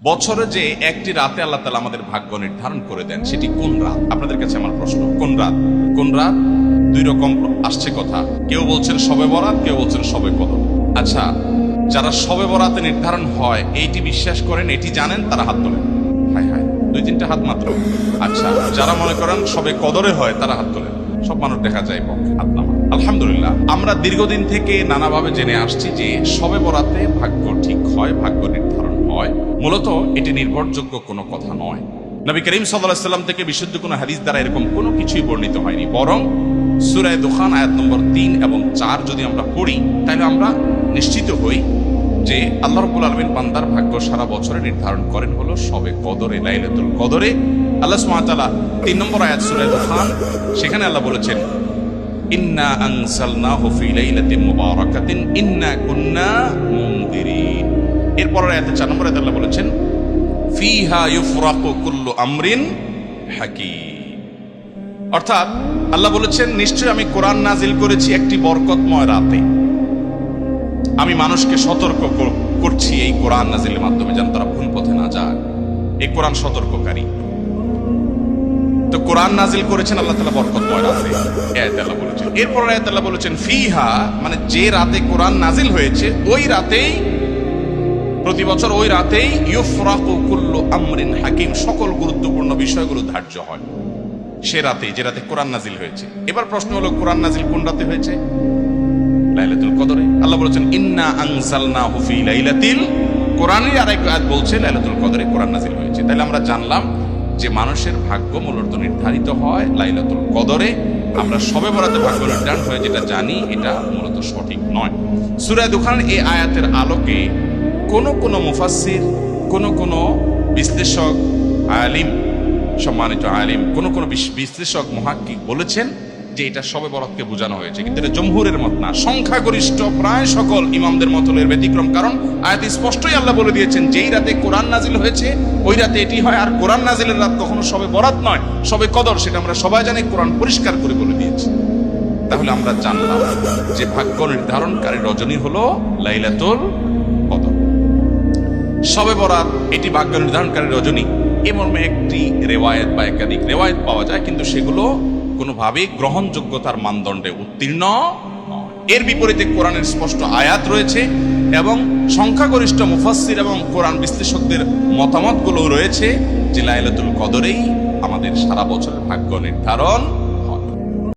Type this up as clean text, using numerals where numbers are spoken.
বছরে যে একটি রাতে আল্লাহ তাআলা আমাদের ভাগ্য নির্ধারণ করে দেন, সেটি কোন রাত? আপনাদের কাছে আমার প্রশ্ন, কোন রাত? কোন রাত? দুই রকম আসছে কথা। কেউ বলছেন শবে বরাত, কেউ বলছেন শবে কদর। আচ্ছা, যারা শবে বরাতে নির্ধারণ হয় এইটি বিশ্বাস করেন, এটি জানেন, তারা হাত তোলেন। হায় হায়, দুই তিনটা হাত মাত্র। আচ্ছা, যারা মনে করেন শবে কদরে হয়, তারা হাত তোলেন। সব মানুষ দেখা যায় পক্ষে হাত নামা। আলহামদুলিল্লাহ, আমরা দীর্ঘদিন থেকে নানাভাবে জেনে আসছি যে শবে বরাতে ভাগ্য ঠিক হয়, ভাগ্য নির্ধারণ হয়। মূলত এটি নির্ভরযোগ্য কোনো কথা নয়। নবী করিম সাল্লাল্লাহু আলাইহি ওয়াসাল্লাম থেকে বিশুদ্ধ কোনো হাদিস দ্বারা এরকম কোনো কিছুই বর্ণিত হয়নি। বরং সূরা দুখান আয়াত নম্বর 3 এবং 4 যদি আমরা পড়ি, তাহলে আমরা নিশ্চিত হই যে আল্লাহ রাব্বুল আলামিন বান্দার ভাগ্য সারা বছরে নির্ধারণ করেন হলো শবে কদরে, লাইলাতুল কদরে। আল্লাহ সুবহানাহু ওয়া তাআলা 3 নম্বর আয়াত সূরা দুখান, সেখানে আল্লাহ বলেছেন, ইন্না আনজালনাহু ফি লাইলাতিন মুবারাকাতিন ইন্না কুন্না মুনদিরিন। এরপরের আয়াতে 4 নম্বর আয়াতে আল্লাহ বলেছেন, ফিহা ইউফরাকু কুল্লু আমরিন হাকিম। অর্থাৎ আল্লাহ বলেছেন, নিশ্চয়ই আমি কোরআন নাজিল করেছি একটি বরকতময় রাতে। আমি মানুষকে সতর্ক করছি এই কোরআন নাজিলের মাধ্যমে, যেন তারা ভুল পথে না যায়। এই কোরআন সতর্ককারী। তো কোরআন নাজিল করেছেন আল্লাহ তাআলা বরকতময় রাতে, আয়াতে আল্লাহ বলেছেন। এরপর আয়াতে আল্লাহ বলেছেন, ফিহা, মানে যে রাতে কোরআন নাজিল হয়েছে ওই রাতেই, প্রতি বছর ওই রাতেই ইউফরাকু কুল্লু আমরিন হাকিম, সকল গুরুত্বপূর্ণ বিষয়গুলো ধার্য হয় সে রাতেই, যে রাতে কোরআন নাজিল হয়েছে। এবার প্রশ্ন হলো, কোরআন নাজিল কোন রাতে হয়েছে? লাইলাতুল কদরে। আল্লাহ বলেছেন, ইন্না আনজালনাহু ফি লাইলাতিল, কোরআনের আরেক আয়াত বলছে লাইলাতুল কদরে কোরআন নাজিল হয়েছে। তাহলে আমরা জানলাম যে মানুষের ভাগ্য মূলত নির্ধারিত হয় লাইলাতুল কদরে। আমরা শবে বরাতে ভাগ্য নির্ধারণ হয় যেটা জানি, এটা মূলত সঠিক নয়। সূরা দুখান এই আয়াতের আলোকে কোন মুফাসসির, কোন বিশ্লেষক, আলিম, সম্মানিত আলিম, কোন বিশ্লেষক, মুহাক্কিক বলেছেন যে এটা শবে বরাতকে বোঝানো হয়েছে, কিন্তু এটা জমহুরের মত না। সংখ্যাগরিষ্ঠ প্রায় সকল ইমামদের মত এর ব্যতিক্রম। কারণ আয়াতে স্পষ্টই আল্লাহ বলে দিয়েছেন, যেই রাতে কোরআন নাজিল হয়েছে ওই রাতে এটি হয়। আর কোরআন নাজিলের রাত কখনো শবে বরাত নয়, শবে কদর। সেটা আমরা সবাই জানি, কোরআন পরিষ্কার করে বলে দিয়েছে। তাহলে আমরা জানলাম যে ভাগ্য নির্ধারণকারী রজনী হলো লাইলাতুল কদর। শবে বরাত এটি ভাগ্য নির্ধারণকারী রজনী, এ মর্মে একটি রেওয়ায়েত বা একাধিক রেওয়ায়েত পাওয়া যায়, কিন্তু সেগুলো কোনোভাবেই গ্রহণযোগ্যতার মানদণ্ডে উত্তীর্ণ নয়। এর বিপরীতে কোরআনের স্পষ্ট আয়াত রয়েছে এবং সংখ্যাগরিষ্ঠ মুফাসসির এবং কোরআন বিশ্লেষকদের মতামতগুলো রয়েছে যে লাইলাতুল কদরেই আমাদের সারা বছরের ভাগ্য নির্ধারণ